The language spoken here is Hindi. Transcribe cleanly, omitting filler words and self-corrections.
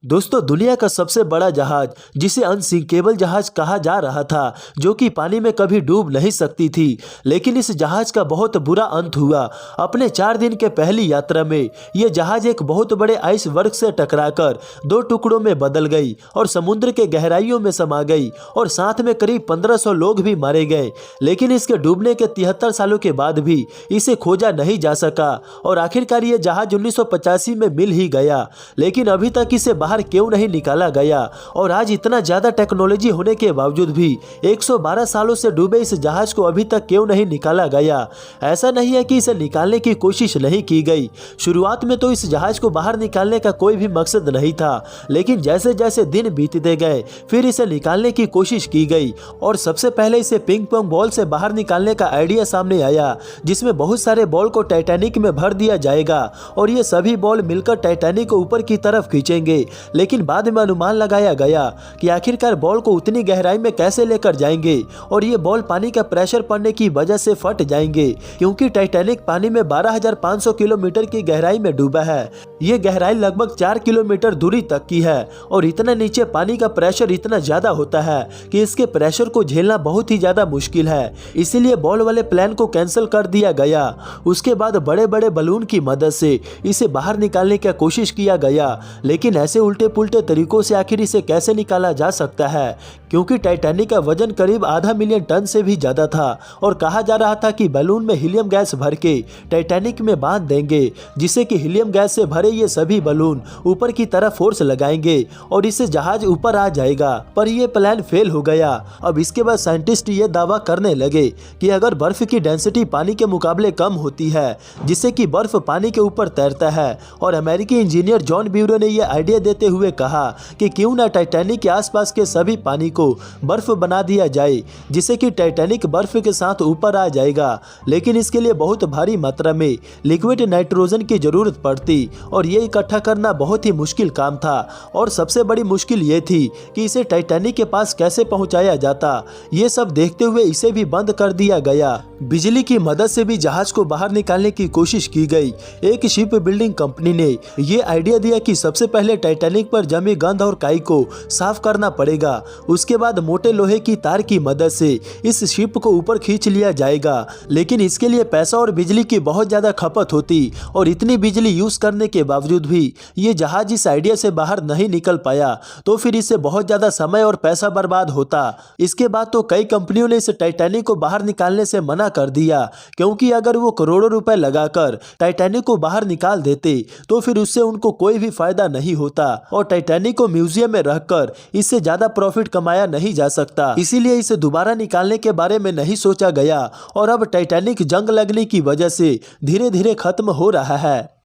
दोस्तों, दुनिया का सबसे बड़ा जहाज जिसे अनसिंकेबल जहाज कहा जा रहा था, जो कि पानी में कभी डूब नहीं सकती थी, लेकिन इस जहाज का बहुत बुरा अंत हुआ। अपने 4 दिन के पहली यात्रा में यह जहाज एक बहुत बड़े आइसबर्ग से टकराकर 2 टुकड़ों में बदल गई और समुद्र के गहराइयों में समा गई और साथ में करीब 1500 लोग भी मारे गए। लेकिन इसके डूबने के 73 सालों के बाद भी इसे खोजा नहीं जा सका और आखिरकार ये जहाज 1985 में मिल ही गया, लेकिन अभी तक इसे बाहर क्यों नहीं निकाला गया। और आज इतना ज्यादा टेक्नोलॉजी होने के बावजूद भी 112 सालों से डूबे इस जहाज को अभी तक क्यों नहीं निकाला गया। ऐसा नहीं है कि इसे निकालने की कोशिश नहीं की गई। शुरुआत में तो इस जहाज को बाहर निकालने का कोई भी मकसद नहीं था, लेकिन जैसे जैसे दिन बीतते गए फिर इसे निकालने की कोशिश की गई और सबसे पहले इसे पिंग पोंग बॉल से बाहर निकालने का आइडिया सामने आया, जिसमें बहुत सारे बॉल को टाइटैनिक में भर दिया जाएगा और ये सभी बॉल मिलकर टाइटैनिक को ऊपर की तरफ खींचेंगे। लेकिन बाद में अनुमान लगाया गया कि आखिरकार बॉल को उतनी गहराई में कैसे लेकर जाएंगे और ये बॉल पानी का प्रेशर पड़ने की वजह से फट जाएंगे, क्योंकि टाइटैनिक पानी में 12,500 किलोमीटर की गहराई में डूबा है। ये गहराई लगभग 4 किलोमीटर दूरी तक की है और इतना नीचे पानी का प्रेशर इतना ज्यादा होता है कि इसके प्रेशर को झेलना बहुत ही ज्यादा मुश्किल है। इसीलिए बॉल वाले प्लान को कैंसिल कर दिया गया। उसके बाद बड़े बड़े बलून की मदद से इसे बाहर निकालने की कोशिश किया गया, लेकिन ऐसे उल्टे पुल्टे तरीकों से आखिर इसे कैसे निकाला जा सकता है, क्योंकि टाइटैनिक का वजन करीब आधा मिलियन टन से भी ज्यादा था और कहा जा रहा था कि बैलून में हीलियम गैस भर के टाइटैनिक में बांध देंगे, जिससे कि हीलियम गैस से भरे ये सभी बलून ऊपर की तरफ फोर्स लगाएंगे और इससे जहाज ऊपर आ जाएगा। पर यह प्लान फेल हो गया। अब इसके बाद साइंटिस्ट ये दावा करने लगे कि अगर बर्फ की डेंसिटी पानी के मुकाबले कम होती है, जिससे कि बर्फ पानी के ऊपर तैरता है, और अमेरिकी इंजीनियर जॉन ब्यूरो ने यह आइडिया देते हुए कहा कि क्यों ना टाइटैनिक के आसपास के सभी पानी को बर्फ बना दिया जाए, जिससे कि टाइटैनिक बर्फ के साथ ऊपर आ जाएगा। लेकिन इसके लिए बहुत भारी मात्रा में लिक्विड नाइट्रोजन की जरूरत पड़ती और ये इकट्ठा करना बहुत ही मुश्किल काम था। और सबसे बड़ी मुश्किल ये थी कि इसे टाइटैनिक के पास कैसे पहुंचाया जाता। ये सब देखते हुए इसे भी बंद कर दिया गया। बिजली की मदद से भी जहाज को बाहर निकालने की कोशिश की गई। एक शिप बिल्डिंग कंपनी ने यह आइडिया दिया कि सबसे पहले टाइटैनिक पर जमी गंध और काई को साफ करना पड़ेगा। उसके बाद मोटे लोहे की तार की मदद से इस शिप को ऊपर खींच लिया जाएगा, लेकिन इसके लिए पैसा और बिजली की बहुत ज्यादा खपत होती और इतनी बिजली यूज करने के बावजूद भी ये जहाज इस आइडिया से बाहर नहीं निकल पाया, तो फिर इससे बहुत ज्यादा समय और पैसा बर्बाद होता। इसके बाद तो कई कंपनियों ने इस टाइटैनिक को बाहर निकालने से मना कर दिया, क्योंकि अगर वो करोड़ों रुपए लगाकर टाइटैनिक को बाहर निकाल देते तो फिर उससे उनको कोई भी फायदा नहीं होता और टाइटैनिक को म्यूजियम में रखकर इससे ज्यादा प्रॉफिट कमाया नहीं जा सकता। इसीलिए इसे दोबारा निकालने के बारे में नहीं सोचा गया और अब टाइटैनिक जंग लगने की वजह से धीरे धीरे खत्म हो रहा है।